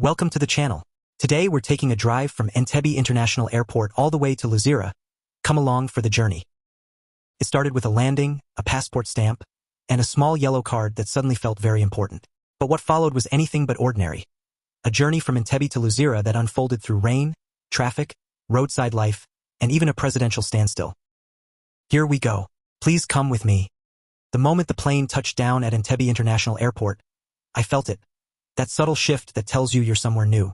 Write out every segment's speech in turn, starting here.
Welcome to the channel. Today we're taking a drive from Entebbe International Airport all the way to Luzira. Come along for the journey. It started with a landing, a passport stamp, and a small yellow card that suddenly felt very important. But what followed was anything but ordinary. A journey from Entebbe to Luzira that unfolded through rain, traffic, roadside life, and even a presidential standstill. Here we go. Please come with me. The moment the plane touched down at Entebbe International Airport, I felt it. That subtle shift that tells you you're somewhere new.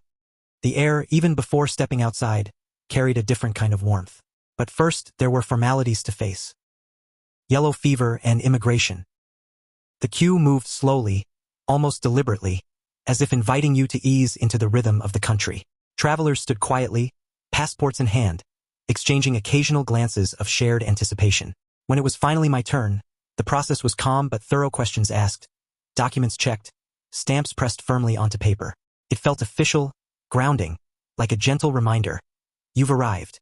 The air, even before stepping outside, carried a different kind of warmth. But first, there were formalities to face. Yellow fever and immigration. The queue moved slowly, almost deliberately, as if inviting you to ease into the rhythm of the country. Travelers stood quietly, passports in hand, exchanging occasional glances of shared anticipation. When it was finally my turn, the process was calm but thorough. Questions asked, documents checked, stamps pressed firmly onto paper. It felt official, grounding, like a gentle reminder. You've arrived.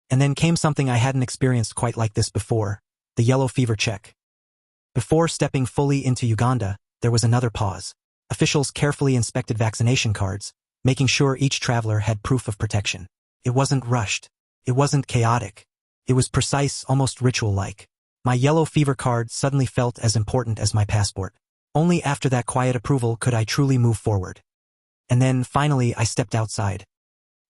And then came something I hadn't experienced quite like this before, the yellow fever check. Before stepping fully into Uganda, there was another pause. Officials carefully inspected vaccination cards, making sure each traveler had proof of protection. It wasn't rushed. It wasn't chaotic. It was precise, almost ritual-like. My yellow fever card suddenly felt as important as my passport. Only after that quiet approval could I truly move forward. And then, finally, I stepped outside.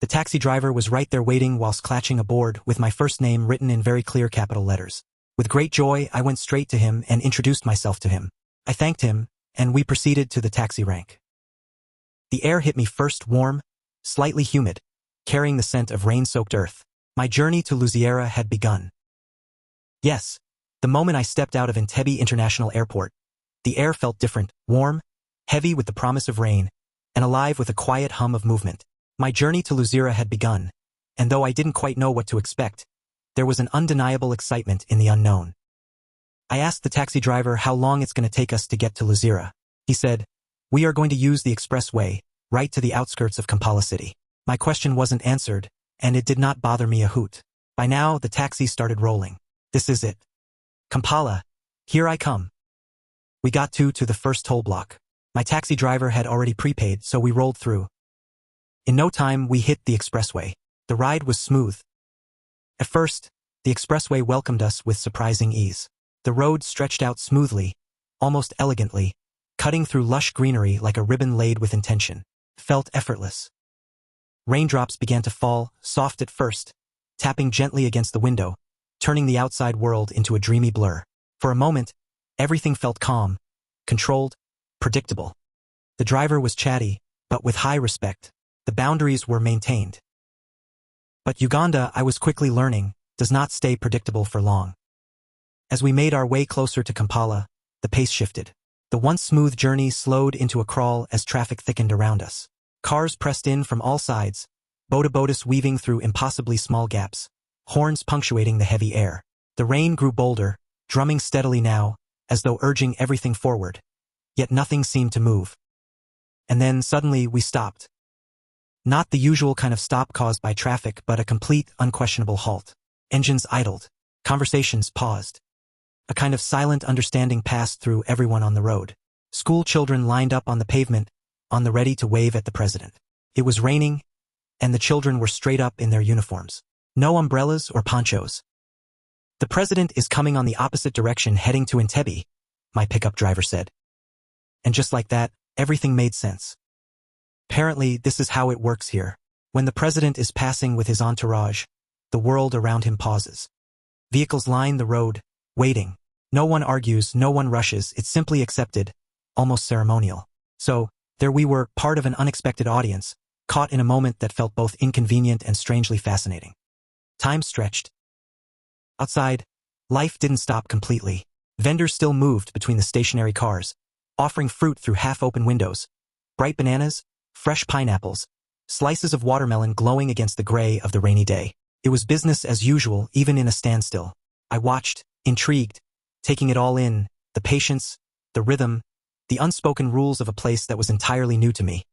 The taxi driver was right there waiting whilst clutching a board with my first name written in very clear capital letters. With great joy, I went straight to him and introduced myself to him. I thanked him, and we proceeded to the taxi rank. The air hit me first warm, slightly humid, carrying the scent of rain-soaked earth. My journey to Luzira had begun. Yes, the moment I stepped out of Entebbe International Airport, the air felt different, warm, heavy with the promise of rain, and alive with a quiet hum of movement. My journey to Luzira had begun, and though I didn't quite know what to expect, there was an undeniable excitement in the unknown. I asked the taxi driver how long it's going to take us to get to Luzira. He said, "We are going to use the expressway, right to the outskirts of Kampala city." My question wasn't answered, and it did not bother me a hoot. By now, the taxi started rolling. This is it. Kampala, here I come. We got to the first toll block. My taxi driver had already prepaid, so we rolled through. In no time, we hit the expressway. The ride was smooth. At first, the expressway welcomed us with surprising ease. The road stretched out smoothly, almost elegantly, cutting through lush greenery like a ribbon laid with intention. Felt effortless. Raindrops began to fall, soft at first, tapping gently against the window, turning the outside world into a dreamy blur. For a moment, everything felt calm, controlled, predictable. The driver was chatty, but with high respect. The boundaries were maintained. But Uganda, I was quickly learning, does not stay predictable for long. As we made our way closer to Kampala, the pace shifted. The once smooth journey slowed into a crawl as traffic thickened around us. Cars pressed in from all sides, bodabodas weaving through impossibly small gaps, horns punctuating the heavy air. The rain grew bolder, drumming steadily now, as though urging everything forward. Yet nothing seemed to move. And then suddenly we stopped. Not the usual kind of stop caused by traffic, but a complete, unquestionable halt. Engines idled. Conversations paused. A kind of silent understanding passed through everyone on the road. School children lined up on the pavement, on the ready to wave at the president. It was raining, and the children were straight up in their uniforms. No umbrellas or ponchos. "The president is coming on the opposite direction heading to Entebbe," my pickup driver said. And just like that, everything made sense. Apparently, this is how it works here. When the president is passing with his entourage, the world around him pauses. Vehicles line the road, waiting. No one argues, no one rushes, it's simply accepted, almost ceremonial. So, there we were, part of an unexpected audience, caught in a moment that felt both inconvenient and strangely fascinating. Time stretched. Outside, life didn't stop completely. Vendors still moved between the stationary cars, offering fruit through half-open windows. Bright bananas, fresh pineapples, slices of watermelon glowing against the gray of the rainy day. It was business as usual, even in a standstill. I watched, intrigued, taking it all in, the patience, the rhythm, the unspoken rules of a place that was entirely new to me.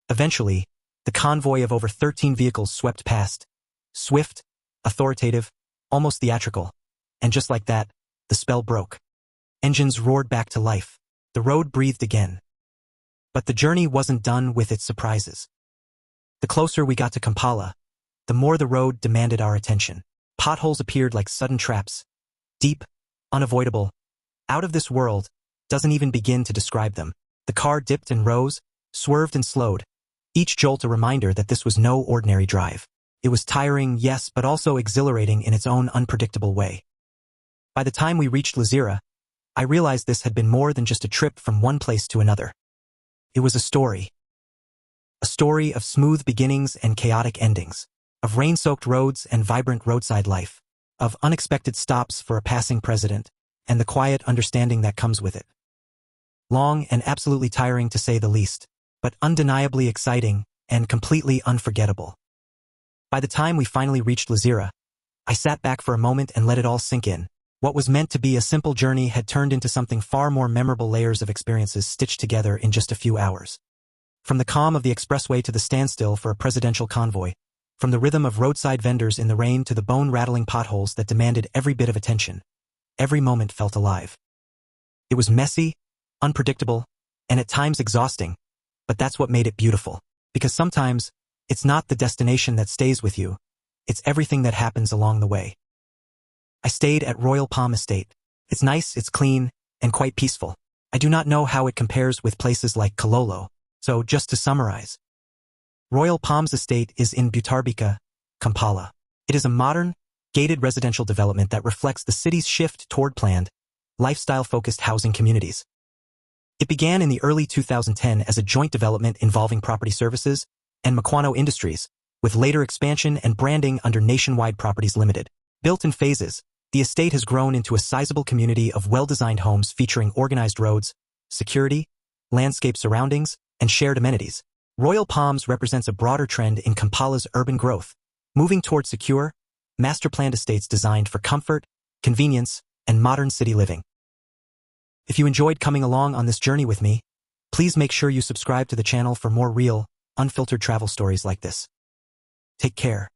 Eventually, the convoy of over 13 vehicles swept past, swift, authoritative, almost theatrical, and just like that, the spell broke. Engines roared back to life. The road breathed again. But the journey wasn't done with its surprises. The closer we got to Kampala, the more the road demanded our attention. Potholes appeared like sudden traps, deep, unavoidable, out of this world, doesn't even begin to describe them. The car dipped and rose, swerved and slowed, each jolt a reminder that this was no ordinary drive. It was tiring, yes, but also exhilarating in its own unpredictable way. By the time we reached Luzira, I realized this had been more than just a trip from one place to another. It was a story. A story of smooth beginnings and chaotic endings, of rain-soaked roads and vibrant roadside life, of unexpected stops for a passing president, and the quiet understanding that comes with it. Long and absolutely tiring to say the least, but undeniably exciting and completely unforgettable. By the time we finally reached Luzira, I sat back for a moment and let it all sink in. What was meant to be a simple journey had turned into something far more memorable, layers of experiences stitched together in just a few hours. From the calm of the expressway to the standstill for a presidential convoy, from the rhythm of roadside vendors in the rain to the bone-rattling potholes that demanded every bit of attention, every moment felt alive. It was messy, unpredictable, and at times exhausting, but that's what made it beautiful. Because sometimes, it's not the destination that stays with you, it's everything that happens along the way. I stayed at Royal Palm Estate. It's nice, it's clean, and quite peaceful. I do not know how it compares with places like Kololo, so just to summarize. Royal Palms Estate is in Butabika, Kampala. It is a modern, gated residential development that reflects the city's shift toward planned, lifestyle-focused housing communities. It began in the early 2010 as a joint development involving Property Services and Mukwano Industries, with later expansion and branding under Nationwide Properties Limited. Built in phases, the estate has grown into a sizable community of well-designed homes featuring organized roads, security, landscape surroundings, and shared amenities. Royal Palms represents a broader trend in Kampala's urban growth, moving toward secure, master-planned estates designed for comfort, convenience, and modern city living. If you enjoyed coming along on this journey with me, please make sure you subscribe to the channel for more real, unfiltered travel stories like this. Take care.